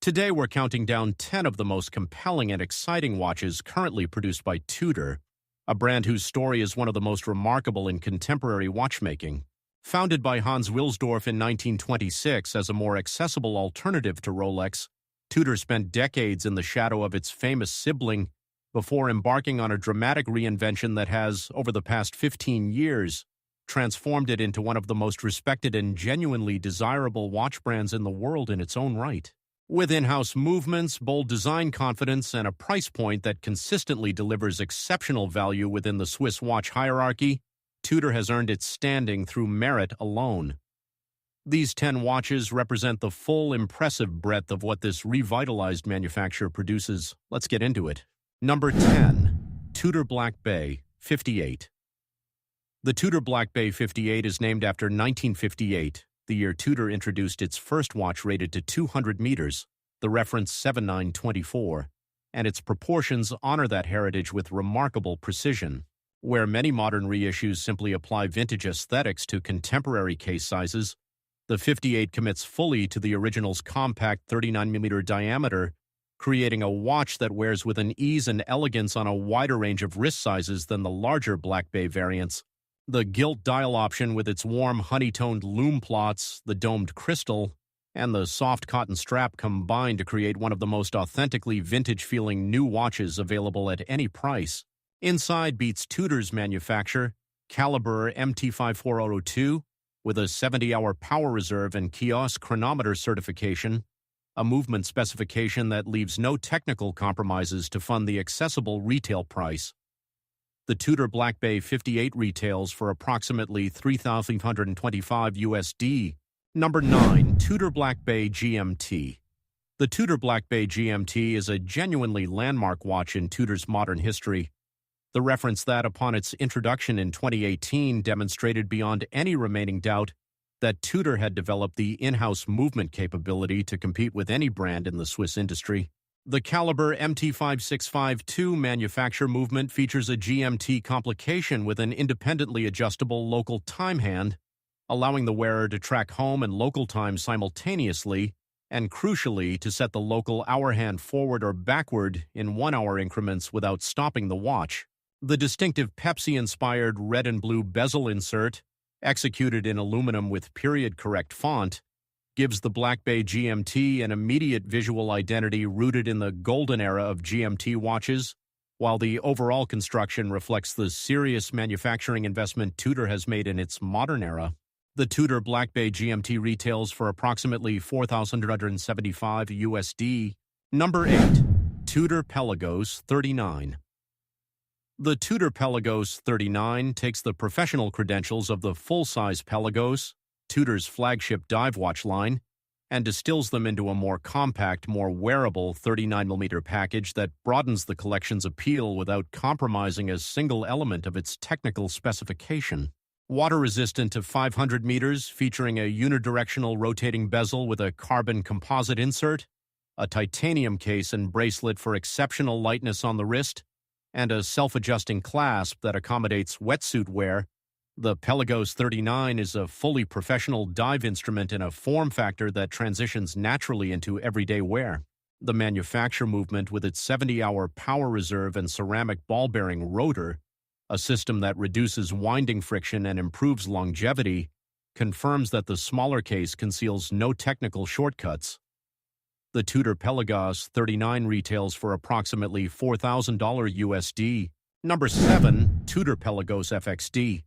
Today we're counting down 10 of the most compelling and exciting watches currently produced by Tudor, a brand whose story is one of the most remarkable in contemporary watchmaking. Founded by Hans Wilsdorf in 1926 as a more accessible alternative to Rolex, Tudor spent decades in the shadow of its famous sibling before embarking on a dramatic reinvention that has, over the past 15 years, transformed it into one of the most respected and genuinely desirable watch brands in the world in its own right. With in-house movements, bold design confidence, and a price point that consistently delivers exceptional value within the Swiss watch hierarchy, Tudor has earned its standing through merit alone. These 10 watches represent the full, impressive breadth of what this revitalized manufacturer produces. Let's get into it. Number 10. Tudor Black Bay 58. The Tudor Black Bay 58 is named after 1958, the year Tudor introduced its first watch rated to 200 meters, the reference 7924, and its proportions honor that heritage with remarkable precision. Where many modern reissues simply apply vintage aesthetics to contemporary case sizes, the 58 commits fully to the original's compact 39mm diameter, creating a watch that wears with an ease and elegance on a wider range of wrist sizes than the larger Black Bay variants. The gilt dial option with its warm honey-toned lume plots, the domed crystal, and the soft cotton strap combine to create one of the most authentically vintage-feeling new watches available at any price. Inside beats Tudor's manufacture, caliber MT54002, with a 70-hour power reserve and kiosk chronometer certification, a movement specification that leaves no technical compromises to fund the accessible retail price. The Tudor Black Bay 58 retails for approximately $3,525 USD. Number 9. Tudor Black Bay GMT. The Tudor Black Bay GMT is a genuinely landmark watch in Tudor's modern history. The reference that, upon its introduction in 2018, demonstrated beyond any remaining doubt that Tudor had developed the in-house movement capability to compete with any brand in the Swiss industry. The caliber MT5652 manufacture movement features a GMT complication with an independently adjustable local time hand, allowing the wearer to track home and local time simultaneously, and crucially, to set the local hour hand forward or backward in 1-hour increments without stopping the watch. The distinctive Pepsi-inspired red and blue bezel insert, executed in aluminum with period-correct font, gives the Black Bay GMT an immediate visual identity rooted in the golden era of GMT watches, while the overall construction reflects the serious manufacturing investment Tudor has made in its modern era. The Tudor Black Bay GMT retails for approximately $4,175 USD. Number 8. Tudor Pelagos 39. The Tudor Pelagos 39 takes the professional credentials of the full-size Pelagos, Tudor's flagship dive watch line, and distills them into a more compact, more wearable 39mm package that broadens the collection's appeal without compromising a single element of its technical specification. Water-resistant to 500 meters, featuring a unidirectional rotating bezel with a carbon composite insert, a titanium case and bracelet for exceptional lightness on the wrist, and a self-adjusting clasp that accommodates wetsuit wear, the Pelagos 39 is a fully professional dive instrument in a form factor that transitions naturally into everyday wear. The manufacture movement, with its 70-hour power reserve and ceramic ball-bearing rotor, a system that reduces winding friction and improves longevity, confirms that the smaller case conceals no technical shortcuts. The Tudor Pelagos 39 retails for approximately $4,000 USD. Number 7. Tudor Pelagos FXD.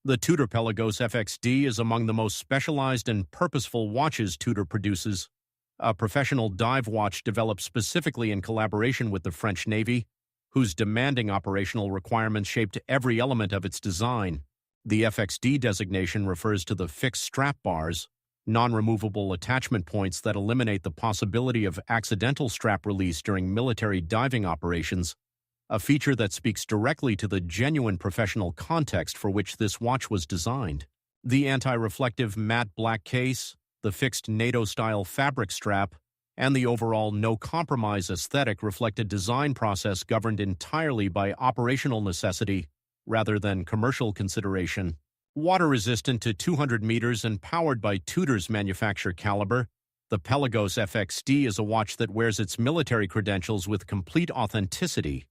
The Tudor Pelagos FXD is among the most specialized and purposeful watches Tudor produces, a professional dive watch developed specifically in collaboration with the French Navy, whose demanding operational requirements shaped every element of its design. The FXD designation refers to the fixed strap bars, non-removable attachment points that eliminate the possibility of accidental strap release during military diving operations, a feature that speaks directly to the genuine professional context for which this watch was designed. The anti-reflective matte black case, the fixed NATO-style fabric strap, and the overall no-compromise aesthetic reflect a design process governed entirely by operational necessity rather than commercial consideration. Water-resistant to 200 meters and powered by Tudor's manufacture caliber, The Pelagos FXD is a watch that wears its military credentials with complete authenticity.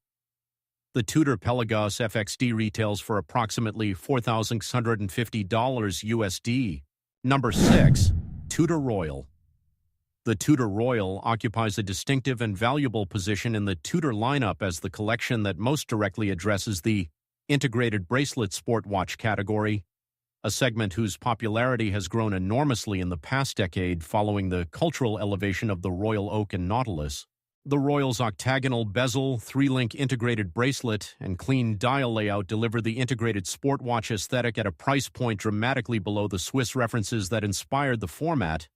The Tudor Pelagos FXD retails for approximately $4,650 USD. Number 6. Tudor Royal. The Tudor Royal occupies a distinctive and valuable position in the Tudor lineup as the collection that most directly addresses the integrated bracelet sport watch category, a segment whose popularity has grown enormously in the past decade following the cultural elevation of the Royal Oak and Nautilus. The Royal's octagonal bezel, 3-link integrated bracelet, and clean dial layout deliver the integrated sport watch aesthetic at a price point dramatically below the Swiss references that inspired the format,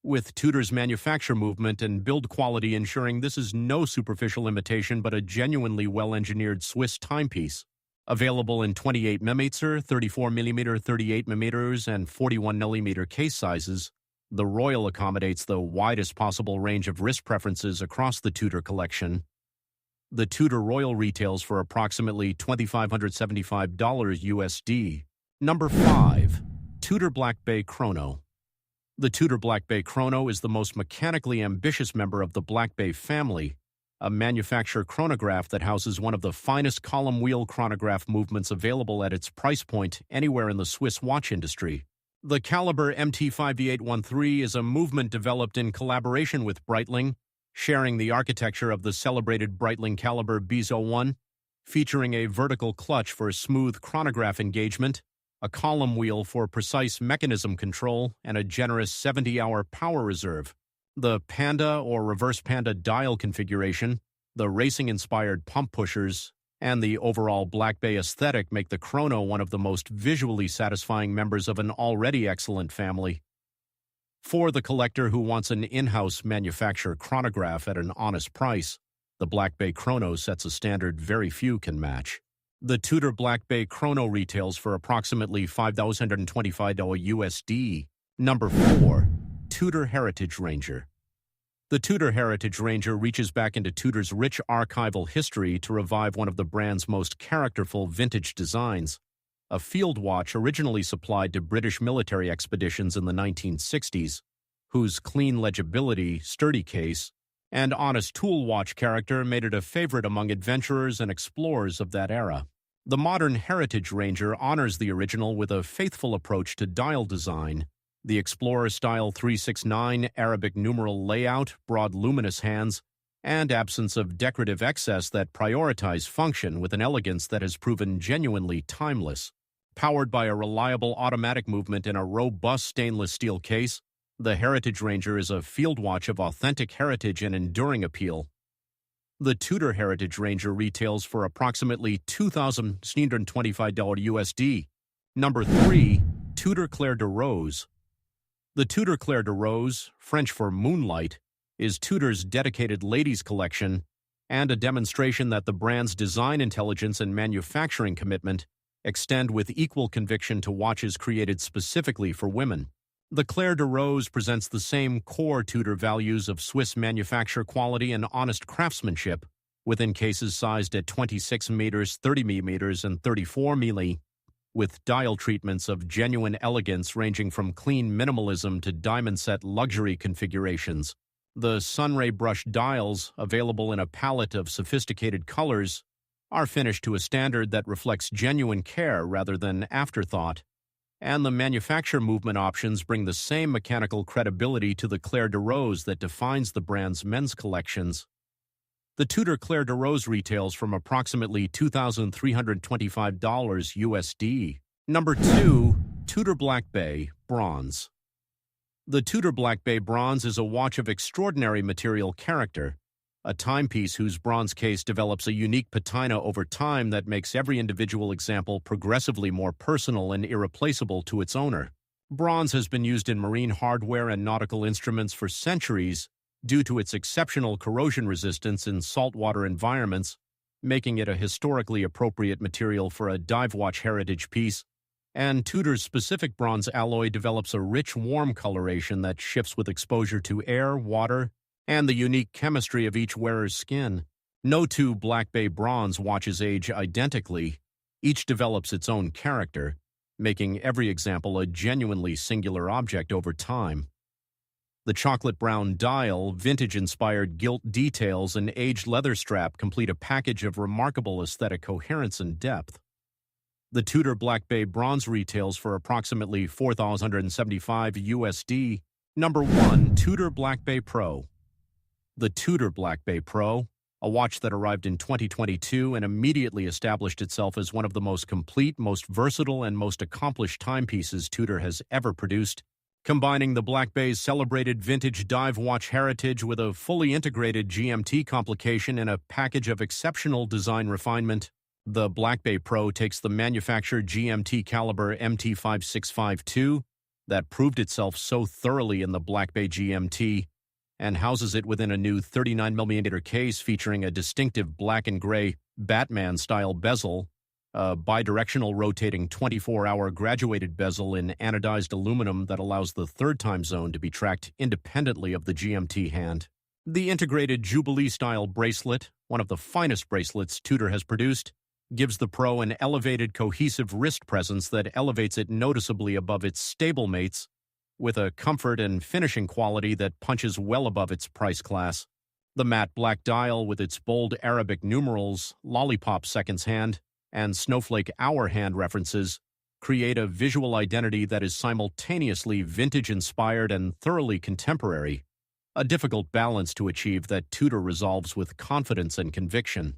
with Tudor's manufacture movement and build quality ensuring this is no superficial imitation but a genuinely well-engineered Swiss timepiece. Available in 28mm, 34mm, 38mm, and 41mm case sizes, the Royal accommodates the widest possible range of wrist preferences across the Tudor collection. The Tudor Royal retails for approximately $2,575 USD. Number 5. Tudor Black Bay Chrono. The Tudor Black Bay Chrono is the most mechanically ambitious member of the Black Bay family, a manufacturer chronograph that houses one of the finest column wheel chronograph movements available at its price point anywhere in the Swiss watch industry. The Caliber MT5V813 is a movement developed in collaboration with Breitling, sharing the architecture of the celebrated Breitling Caliber BZ01, featuring a vertical clutch for smooth chronograph engagement, a column wheel for precise mechanism control, and a generous 70-hour power reserve. The Panda or Reverse Panda dial configuration, the racing-inspired pump pushers, and the overall Black Bay aesthetic make the Chrono one of the most visually satisfying members of an already excellent family. For the collector who wants an in-house manufacturer chronograph at an honest price, the Black Bay Chrono sets a standard very few can match. The Tudor Black Bay Chrono retails for approximately $5,025 USD. Number 4. Tudor Heritage Ranger. The Tudor Heritage Ranger reaches back into Tudor's rich archival history to revive one of the brand's most characterful vintage designs, a field watch originally supplied to British military expeditions in the 1960s, whose clean legibility, sturdy case, and honest tool watch character made it a favorite among adventurers and explorers of that era. The modern Heritage Ranger honors the original with a faithful approach to dial design. The Explorer-style 369 Arabic numeral layout, broad luminous hands, and absence of decorative excess that prioritize function with an elegance that has proven genuinely timeless. Powered by a reliable automatic movement in a robust stainless steel case, the Heritage Ranger is a field watch of authentic heritage and enduring appeal. The Tudor Heritage Ranger retails for approximately $2,625 USD. Number 3. Tudor Clair de Rose. The Tudor Clair de Rose, French for moonlight, is Tudor's dedicated ladies' collection and a demonstration that the brand's design intelligence and manufacturing commitment extend with equal conviction to watches created specifically for women. The Clair de Rose presents the same core Tudor values of Swiss manufacture quality and honest craftsmanship, within cases sized at 26mm, 30mm, and 34mm, with dial treatments of genuine elegance ranging from clean minimalism to diamond-set luxury configurations. The Sunray brush dials, available in a palette of sophisticated colors, are finished to a standard that reflects genuine care rather than afterthought, and the manufacture movement options bring the same mechanical credibility to the Clair de Rose that defines the brand's men's collections. The Tudor Clair de Rose retails from approximately $2,325 USD. Number 2. Tudor Black Bay Bronze. The Tudor Black Bay Bronze is a watch of extraordinary material character, a timepiece whose bronze case develops a unique patina over time that makes every individual example progressively more personal and irreplaceable to its owner. Bronze has been used in marine hardware and nautical instruments for centuries, due to its exceptional corrosion resistance in saltwater environments, making it a historically appropriate material for a dive watch heritage piece, and Tudor's specific bronze alloy develops a rich, warm coloration that shifts with exposure to air, water, and the unique chemistry of each wearer's skin. No two Black Bay bronze watches age identically. Each develops its own character, making every example a genuinely singular object over time. The chocolate brown dial, vintage-inspired gilt details, and aged leather strap complete a package of remarkable aesthetic coherence and depth. The Tudor Black Bay bronze retails for approximately $4,175 USD. Number 1. Tudor Black Bay Pro. The Tudor Black Bay Pro, a watch that arrived in 2022 and immediately established itself as one of the most complete, most versatile, and most accomplished timepieces Tudor has ever produced, combining the Black Bay's celebrated vintage dive watch heritage with a fully integrated GMT complication and a package of exceptional design refinement. The Black Bay Pro takes the manufactured GMT caliber MT5652 that proved itself so thoroughly in the Black Bay GMT and houses it within a new 39mm case featuring a distinctive black and gray Batman-style bezel, a bidirectional rotating 24-hour graduated bezel in anodized aluminum that allows the third time zone to be tracked independently of the GMT hand. The integrated Jubilee-style bracelet, one of the finest bracelets Tudor has produced, gives the Pro an elevated, cohesive wrist presence that elevates it noticeably above its stablemates, with a comfort and finishing quality that punches well above its price class. The matte black dial with its bold Arabic numerals, lollipop seconds hand, and snowflake hour hand references create a visual identity that is simultaneously vintage-inspired and thoroughly contemporary, a difficult balance to achieve that Tudor resolves with confidence and conviction.